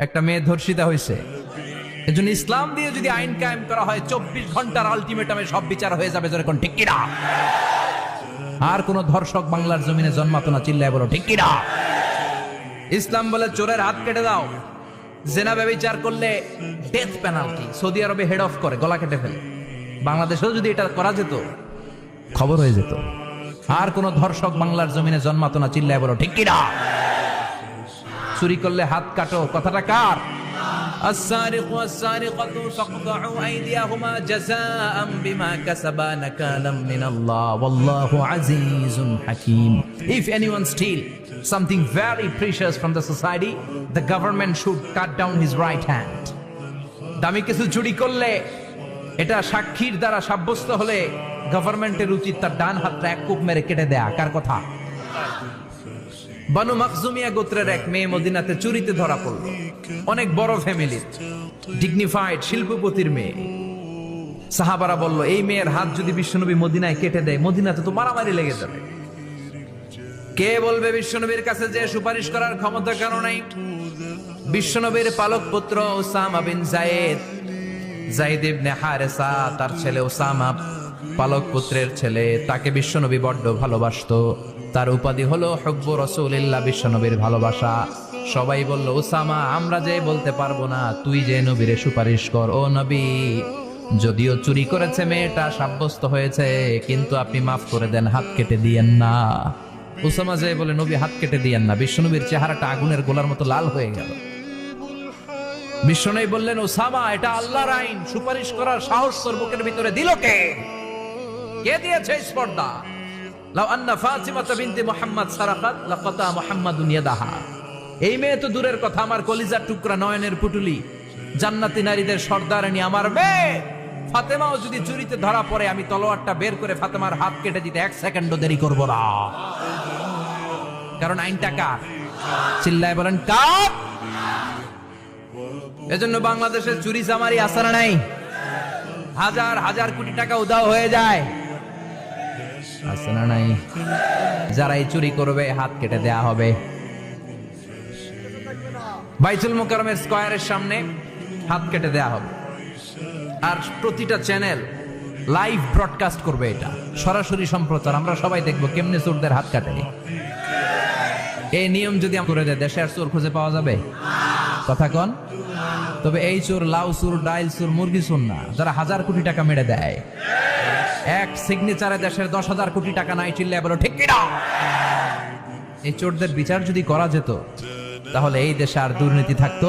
একটা মেয়ে ধর্ষিতা হয়েছে, এজন্য ইসলাম দিয়ে যদি আইন কায়েম করা হয় 24 ঘন্টার আলটিমেটামে সব বিচার হয়ে যাবে, যেরকম ঠিক কিনা? আর কোন ধর্ষক বাংলার জমিনে জন্মাতো না, চিল্লায় বলো ঠিক কিনা? ইসলাম বলে চোরের হাত কেটে দাও, জেনা ব্যভিচার করলে ডেথ পেনাল্টি। সৌদি আরবে হেড অফ করে, গলা কেটে ফেলে। বাংলাদেশেও যদি এটা করা যেত, খবর হয়ে যেত। আর কোন ধর্ষক বাংলার জমিনে জন্মাতো না, চিল্লায় বলো ঠিক কিনা? চুরি করলে হাত কাটো, কথাটা কার? السارق والسارقة فاقطعوا أيديهما جزاء بما كسبا نكالا من الله والله عزيز حكيم. If anyone steal something very precious from the society, the government should cut down his right hand. দামি কিছু চুরি করলে, এটা সাক্ষীর দ্বারা সাব্যস্ত হলে গভর্নমেন্টের উচিত তার ডান হাতটা এক কোপ মেরে কেটে দেয়া। কার কথা? বানু মাখজুমিয়া গোত্রের এক মেয়ে মদিনাতে চুরিতে ধরা পড়ল। অনেক বড় ফ্যামিলির, ডিগনিফাইড শিল্পপতির মেয়ে। সাহাবারা বলল, এই মেয়ের হাত যদি বিশ্বনবী মদিনায় কেটে দেয়, মদিনাতে তো মারামারি লেগে যাবে। কে বলবে বিশ্বনবীর কাছে যে সুপারিশ করার ক্ষমতা কেন নাই? বিশ্বনবীর পালক পুত্র ওসামা বিন যায়েদ, যায়েদ ইবনে হারেসা, তার ছেলে ওসামা পালক পুত্রের ছেলে, তাকে বিশ্বনবী বড্ড ভালোবাসতো। তার উপাধি হলো হুব্বু রাসূলিল্লাহ, বিশ্বনবীর ভালোবাসা। সবাই বলল, ওসামা, আমরা যে বলতে পারবো না, তুই যে নবীরে সুপারিশ কর। ও নবী, যদিও চুরি করেছে মেয়েটা, সাব্যস্ত হয়েছে, কিন্তু আপনি মাফ করে দেন, হাত কেটে দিয়েন না। ওসামা যে বলে, নবী হাত কেটে দিয়েন না। বিশ্বনবীর চেহারাটা আগুনের গোলার মতো লাল হয়ে গেল। বিশ্বনবী বললেন, ওসামা, এটা আল্লাহর আইন, সুপারিশ করার সাহস তোর বুকের ভিতরে দিল কে? কে দিয়েছে স্পর্ধা? লাউ আন্না ফাতিমাতা বিনতে মুহাম্মদ সারাকাত লাকাতা মুহাম্মাদুন ইয়াদাহা। এই মেয়ে তো দূরের কথা, আমার কলিজার টুকরা, নয়নের পুটুলি, জান্নাতি নারীদের সর্দারানী আমার মেয়ে ফাতেমাও যদি চুরিতে ধরা পড়ে, আমি তলোয়ারটা বের করে ফাতেমার হাত কেটে দিতে 1 সেকেন্ডও দেরি করব না। কারণ আইনটা কার? চিল্লায় বলেন কার? এজন্য বাংলাদেশের চুরি চামারি আসারা নাই, হাজার হাজার কোটি টাকা উধাও হয়ে যায়, আছে না নাই? যারা এই চুরি করবে, হাত কেটে দেয়া হবে। বাইতুল মুকাররমের স্কয়ারের সামনে হাত কেটে দেয়া হবে। আর প্রতিটা চ্যানেল লাইভ ব্রডকাস্ট করবে, এটা সরাসরি সম্প্রচার। আমরা সবাই দেখবো কেমনে চোরদের হাত কাটে। এই নিয়ম যদি করে দেয়, দেশে আর চোর খুঁজে পাওয়া যাবে? কথা কন। তবে এই চোর লাউ চোর, ডাইল চোর, মুরগি চোর না, যারা হাজার কোটি টাকা মেরে দেয়। এক সিগনেচারে দেশের 10,000 কোটি টাকা নাই, চিল্লায় বলো ঠিক কিনা? এই চোরদের বিচার যদি করা যেত, তাহলে এই দেশে আর দুর্নীতি থাকতো